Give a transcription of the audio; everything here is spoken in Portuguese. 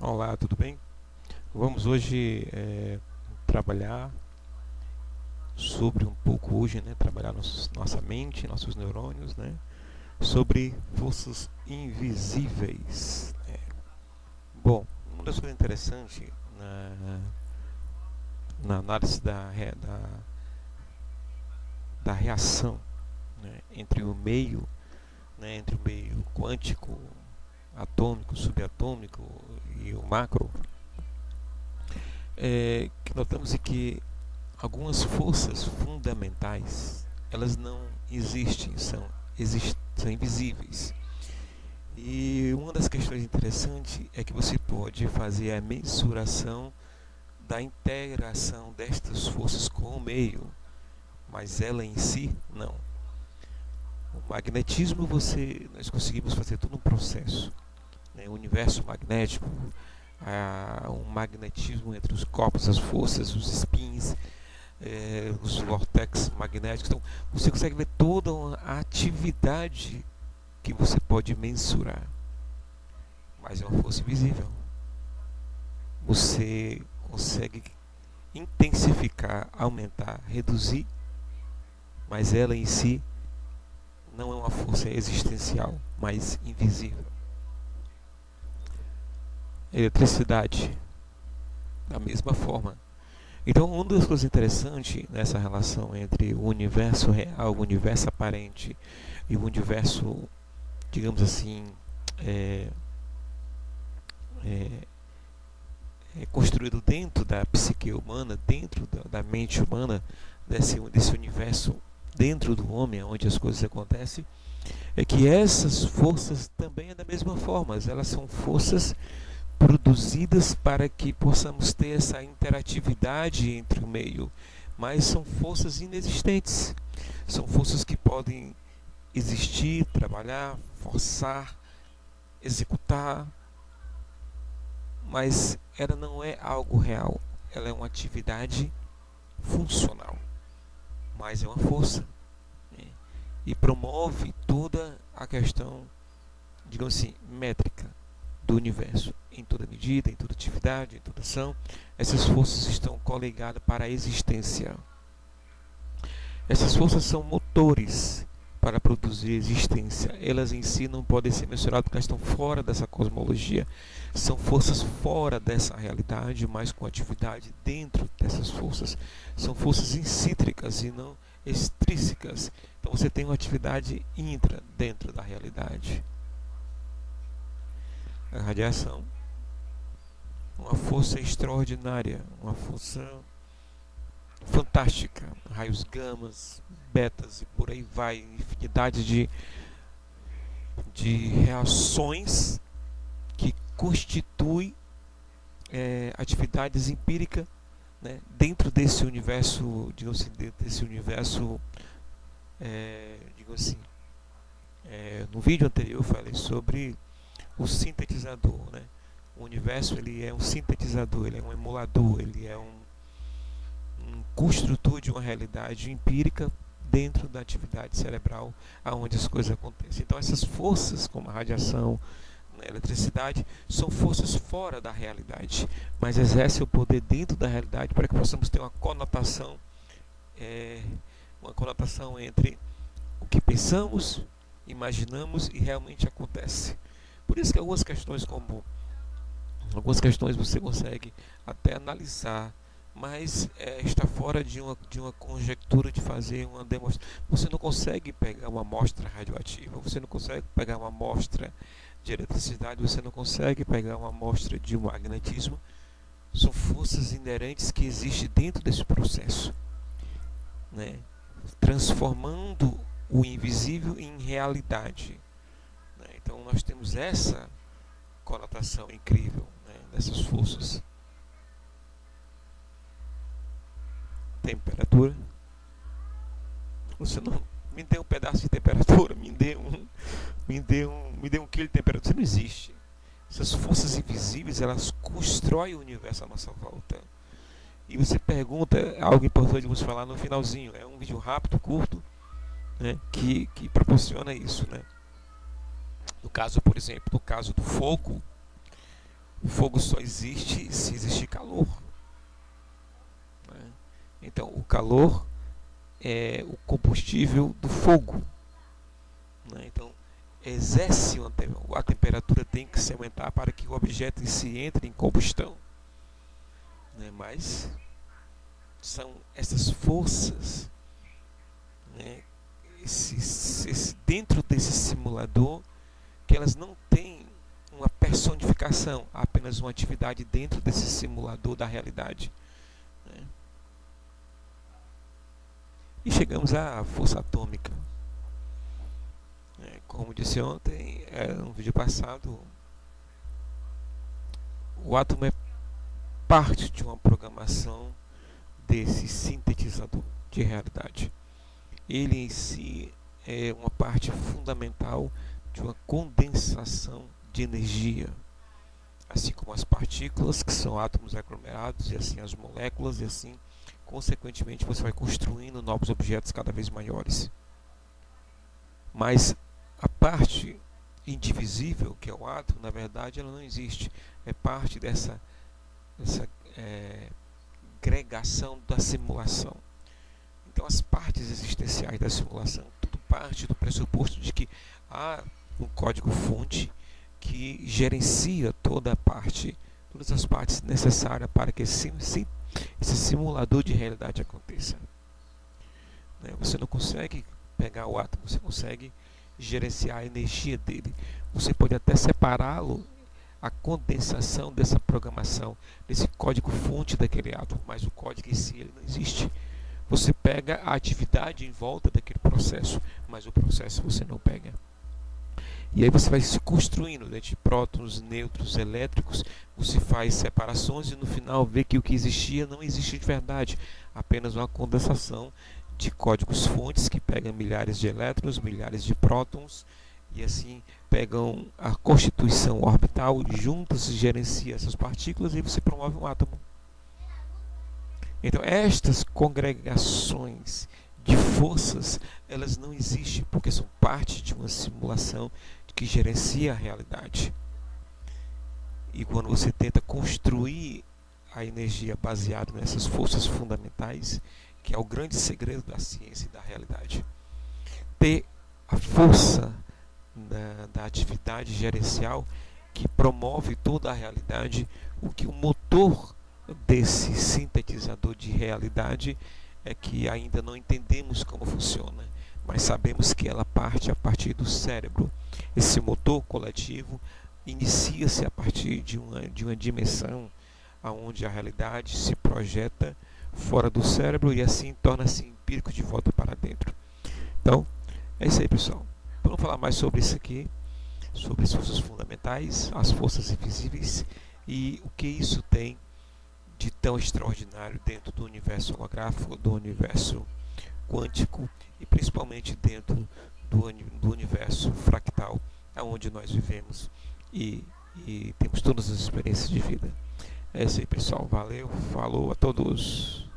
Olá, tudo bem? Vamos hoje trabalhar sobre um pouco hoje, né? Trabalhar nossa mente, nossos neurônios, né? Sobre forças invisíveis. Bom, uma das coisas interessantes na análise da reação, né? Entre o meio quântico, atômico, subatômico e o macro, que notamos que algumas forças fundamentais elas não existem, são invisíveis. E uma das questões interessantes é que você pode fazer a mensuração da interação destas forças com o meio, mas ela em si não. O magnetismo nós conseguimos fazer todo um processo, né? O universo magnético, um magnetismo entre os corpos, as forças, os spins, os vortex magnéticos. Então, você consegue ver toda a atividade que você pode mensurar, mas é uma força invisível. Você consegue intensificar, aumentar, reduzir, mas ela em si não é uma força existencial, mas invisível. Eletricidade, da mesma forma. Então, uma das coisas interessantes nessa relação entre o universo real, o universo aparente e o universo, digamos assim, é, é, é construído dentro da psique humana, dentro da mente humana, desse universo dentro do homem, onde as coisas acontecem, é que essas forças também é da mesma forma, elas são forças produzidas para que possamos ter essa interatividade entre o meio, mas são forças inexistentes, são forças que podem existir, trabalhar, forçar, executar, mas ela não é algo real, ela é uma atividade funcional, mas é uma força, né? E promove toda a questão, digamos assim, métrica do universo, em toda medida, em toda atividade, em toda ação. Essas forças estão coligadas para a existência. Essas forças são motores para produzir existência. Elas em si não podem ser mensuradas porque elas estão fora dessa cosmologia. São forças fora dessa realidade, mas com atividade dentro dessas forças. São forças incítricas e não extrínsecas. Então você tem uma atividade intra dentro da realidade. A radiação, uma força extraordinária, uma força fantástica, raios gamas, betas e por aí vai, infinidade de reações que constituem atividades empíricas, né, dentro desse universo, digamos assim, dentro desse universo, digamos assim, no vídeo anterior eu falei sobre o sintetizador, né? O universo ele é um sintetizador, ele é um emulador, ele é um construtor de uma realidade empírica dentro da atividade cerebral aonde as coisas acontecem. Então essas forças, como a radiação, a eletricidade, são forças fora da realidade, mas exercem o poder dentro da realidade para que possamos ter uma conotação entre o que pensamos, imaginamos e realmente acontece. Por isso que algumas questões você consegue até analisar, mas está fora de uma conjectura de fazer uma demonstração. Você não consegue pegar uma amostra radioativa, você não consegue pegar uma amostra de eletricidade, você não consegue pegar uma amostra de magnetismo. São forças inerentes que existem dentro desse processo, né? Transformando o invisível em realidade, né? Então nós temos essa conotação incrível, né, dessas forças. Temperatura. Você não me dê um pedaço de temperatura, me dê um quilo de temperatura. Isso não existe. Essas forças invisíveis, elas constroem o universo à nossa volta. E você pergunta algo importante de você falar no finalzinho. É um vídeo rápido, curto, né, que proporciona isso, né? No caso, por exemplo, no caso do fogo, O fogo só existe se existe calor, né? Então, o calor é o combustível do fogo, né? Então, exerce a temperatura tem que se aumentar para que o objeto em si entre em combustão, né? Mas são essas forças, né? Dentro desse simulador, que elas não têm uma personificação, apenas uma atividade dentro desse simulador da realidade, né? E chegamos à força atômica. Como disse ontem, no vídeo passado, o átomo é parte de uma programação desse sintetizador de realidade. Ele em si é uma parte fundamental de uma condensação de energia, assim como as partículas, que são átomos aglomerados, e assim as moléculas, e assim, consequentemente, você vai construindo novos objetos cada vez maiores. Mas a parte indivisível, que é o átomo, na verdade, ela não existe. É parte dessa agregação da simulação. Então, as partes existenciais da simulação, tudo parte do pressuposto de que há um código-fonte que gerencia todas as partes necessárias para que esse simulador de realidade aconteça. Você não consegue pegar o átomo, você consegue gerenciar a energia dele. Você pode até separá-lo, a condensação dessa programação, desse código-fonte daquele átomo, mas o código em si ele não existe. Você pega a atividade em volta daquele processo, mas o processo você não pega. E aí você vai se construindo entre prótons, nêutrons, elétricos, você faz separações e no final vê que o que existia não existe de verdade, apenas uma condensação de códigos fontes que pegam milhares de elétrons, milhares de prótons, e assim pegam a constituição orbital, juntas e gerenciam essas partículas e você promove um átomo. Então estas congregações de forças, elas não existem porque são parte de uma simulação que gerencia a realidade. E quando você tenta construir a energia baseada nessas forças fundamentais, que é o grande segredo da ciência e da realidade, ter a força da atividade gerencial que promove toda a realidade, o que o motor desse sintetizador de realidade é que ainda não entendemos como funciona, mas sabemos que ela parte a partir do cérebro. Esse motor coletivo inicia-se a partir de uma dimensão onde a realidade se projeta fora do cérebro e assim torna-se empírico de volta para dentro. Então, é isso aí, pessoal. Vamos falar mais sobre isso aqui, sobre as forças fundamentais, as forças invisíveis e o que isso tem de tão extraordinário dentro do universo holográfico, do universo quântico e principalmente dentro do universo fractal, onde nós vivemos e temos todas as experiências de vida. É isso aí, pessoal. Valeu, falou a todos.